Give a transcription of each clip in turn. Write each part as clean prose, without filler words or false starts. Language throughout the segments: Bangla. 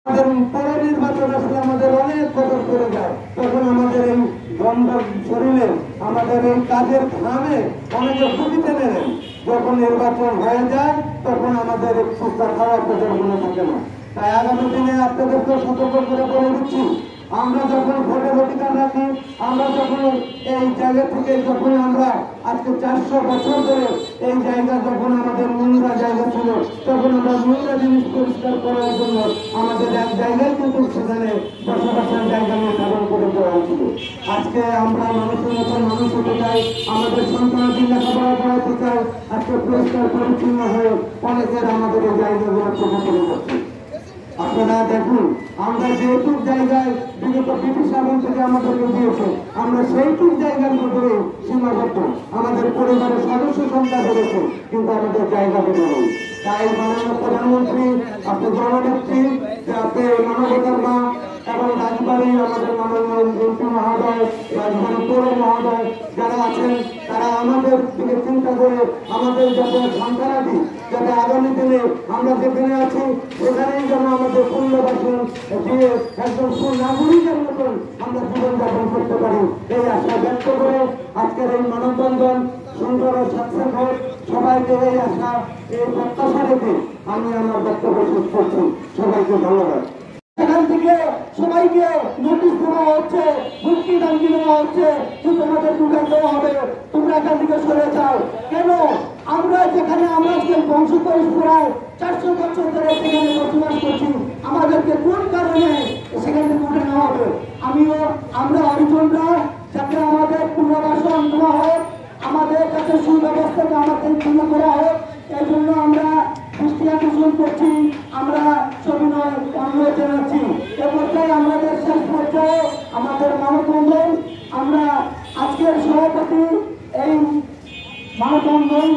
পরে নির্বাচন আসলে আমাদের অনেক বদল করে যায়, তখন আমাদের এই গন্ধ শরীরে আমাদের এই কাজের ঘামে অনেকে ভুগিতে নেন। যখন নির্বাচন হয়ে যায় তখন আমাদের একটু খারাপ মনে থাকে না। তাই আগামী দিনে আপনাদেরকে সতর্ক করে বলে দিচ্ছি, আমরা যখন ভোটের অধিকার রাখি, আমরা যখন এই জায়গা থেকে যখন আমরা আজকে 400 বছর ধরে এই জায়গা যখন আমাদের নোংরা জায়গা ছিল, তখন আমরা নোংরা জিনিস পরিষ্কার করার জন্য আমাদের এক জায়গায় কিন্তু সেখানে বসবাসের জায়গা নির্ধারণ করে দেওয়া হয়েছিল। আজকে আমরা মানুষের মতো মানুষ হতে চাই, আমাদের সন্তানদের লেখাপড়া করাতে চাই, আজকে পরিষ্কার পরিচ্ছন্ন হয়ে অনেকের আমাদের এই জায়গাগুলো চোখে পড়ে যাচ্ছে। আপনারা দেখুন, আমরা যেটুক জায়গায় বিগত ব্রিটিশ আমল থেকে আমাদেরকে দিয়েছে, আমরা সেইটুক জায়গার মধ্যে সীমাবদ্ধ। আমাদের পরিবারের সদস্য সংখ্যা বেড়েছে, কিন্তু আমাদের জায়গা বেড়ে নেই। তাই মাননীয় প্রধানমন্ত্রী, আপনি জননেত্রী, যে আপনি মানবতার মা এবং রাজবাড়ি আমাদের মাননীয় মন্ত্রী মহোদয়, রাজবাড়ি পৌর মহোদয় যারা আছেন, তারা আমাদের দিকে চিন্তা করে আমাদের যাতে সন্তানা দিই, যাতে আগামী দিনে আমরা যেখানে আছি সেখানেই যেন আমাদের পুনর্বাসন দিয়ে একজন সুনাগরিকের মতন আমরা জীবনযাপন করতে পারি, এই আশা ব্যক্ত করে আজকের এই মানববন্ধন সুন্দর ও সাকসেস হোক। সবাইকে এই আশা, এই প্রত্যাশা রেখে আমি আমার বক্তব্য শেষ করছি। সবাইকে ধন্যবাদ। এখান থেকে সবাইকে নোটিশ দেওয়া হচ্ছে, হুমকি দামকি দেওয়া হচ্ছে যে তোমাদের দোকান দেওয়া হবে, তোমরা এখান থেকে সরে যাও। কেন? আমরা যেখানে আমরা বংশ প্রায় 400 বছর ধরে সেখানে বসবাস করছি, আমাদেরকে কোন কারণে সেখান থেকে উঠে নেওয়া হবে? আমরা অরিজনরা যাতে আমাদের পুনর্বাসন দেওয়া হোক, আমাদের কাছে সুব্যবস্থাকে আমাদের পূর্ণ করা হোক, এই জন্য আমরা দৃষ্টি আকর্ষণ করছি, আমরা সবিনয় অনুরোধ জানাচ্ছি। এ পর্যায়ে আমাদের শেষ পর্যায়ে আমাদের মানববন্ধন, আমরা আজকের সভাপতি এই মানববন্ধন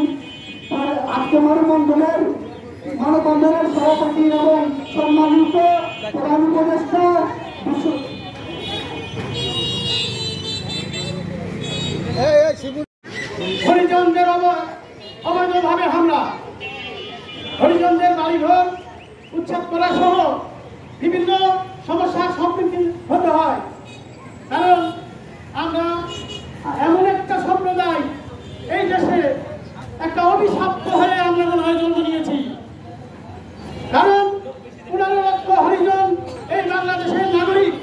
আজকে মানববন্ধনের সভাপতি এবং সম্মানিত প্রধান উপদেষ্টা হরিজনদের অবৈধভাবে হামলা, হরিজনদের বাড়িঘর উচ্ছেদ করা সহ বিভিন্ন সমস্যার সম্মুখীন হতে হয়। কারণ আমরা এমন একটা সম্প্রদায়, এই দেশে একটা অভিশপ্ত হয়ে আমরা মনে হয় জন্ম নিয়েছি। কারণ 15 লক্ষ হরিজন এই বাংলাদেশের নাগরিক,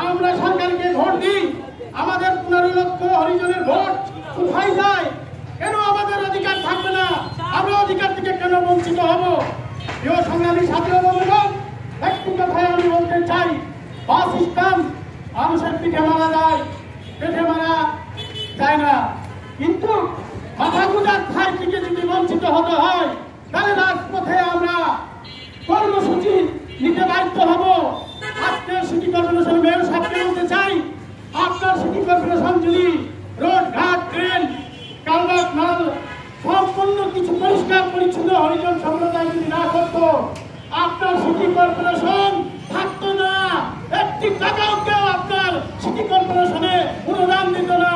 আমরা সরকারকে ভোট দিই, আমাদের 15 লক্ষ হরিজনের ভোট কোথায় যায়? কেন আমাদের অধিকার থাকবে না? আমরা অধিকার থেকে কেন বঞ্চিত হব? প্রিয় সংগ্রামী সাথী ও বন্ধুগণ, একটি কথাই আমি বলতে চাই, বাস স্ট্যাম্প মানুষের পিঠে মারা যায়, পেটে মারা যায় না, কিন্তু মাথা গুজার ঠাই থেকে যদি বঞ্চিত হতে হয়, তাহলে রাজপথে আমরা কর্মসূচি নিতে বাধ্য হব। আজকে সিটি কর্পোরেশন মেয়র সাহেবকে বলতে চাই, আপনার সিটি কর্পোরেশন যদি রোড ঘাট ট্রেন কালভার্ট নাল সম্পূর্ণ কিছু পরিষ্কার পরিচ্ছন্ন হরিজন সম্প্রদায় যদি না করত, আপনার সিটি কর্পোরেশন থাকতো না। একটি টাকাও কেউ আপনার সিটি কর্পোরেশনে অনুদান দিত না।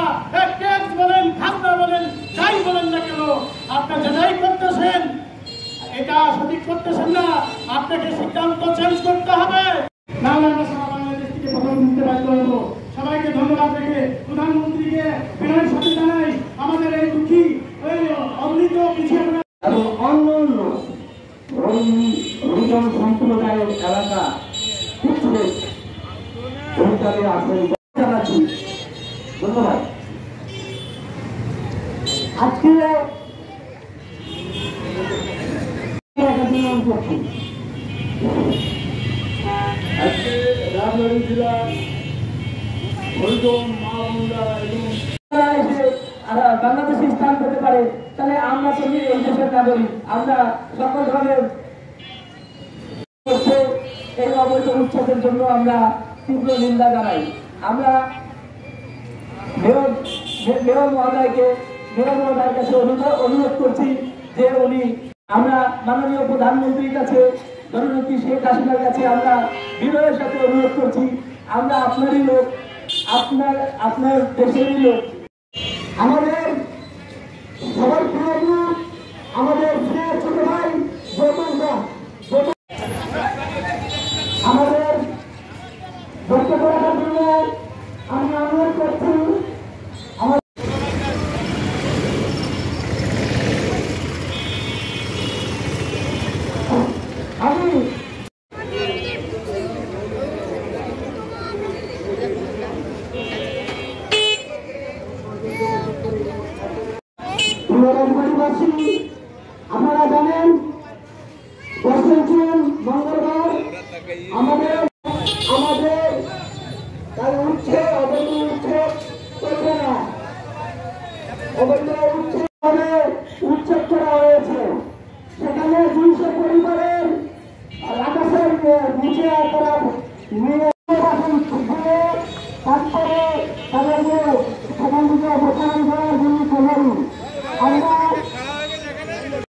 ট্যাক্স বলেন, খাজনা বলেন, যাই বলেন না কেন, আপনি যেটাই করতেছেন এটা সঠিক করতেছেন না, আপনাকে সিদ্ধান্ত চেঞ্জ করতে হবে। নাহলে আমরা সারা বাংলাদেশ থেকে প্রথম দিতে বাধ্য হব। সবাইকে ধন্যবাদ রেখে প্রধানমন্ত্রীকে বিনয়ের সাথে জানাই, আমাদের এই দুঃখী এই অবনীত পিছিয়ে এবং অন্যান্য হরিজন সম্প্রদায়ের এলাকা জানাচ্ছি। ধন্যবাদ। আজকে রাজবাড়ী জেলা হরিজন মা এবং বাংলাদেশে স্থান পেতে পারে, তাহলে আমরা তো এই দেশের নাগরিক, আমরা সকল ধরনের এই অবৈধ উচ্ছেদের জন্য আমরা তীব্র নিন্দা জানাই। আমরা মেয়র মহোদয়ের কাছে অনুরোধ করছি যে আমরা মাননীয় প্রধানমন্ত্রীর কাছে, জননেত্রী শেখ হাসিনার কাছে আমরা বিনয়ের সাথে অনুরোধ করছি, আমরা আপনারই লোক, আপনার দেশেরই লোক। আমাদের সবার প্রিয়, আমাদের ছোট ভাই, আমাদের বক্তব্য রাখার জন্য আমি অনুরোধ করছি আমার আমি রাজবাড়িবাসী আপনারা জানেন 10 জুন মঙ্গলবার আমাদের তার উচ্ছেদ অবৈধ উচ্ছেদ চলবে না। অবৈধ উচ্ছেদ করা হয়েছে। সেখানে 200 পরিবারের আকাশের নিচে তারা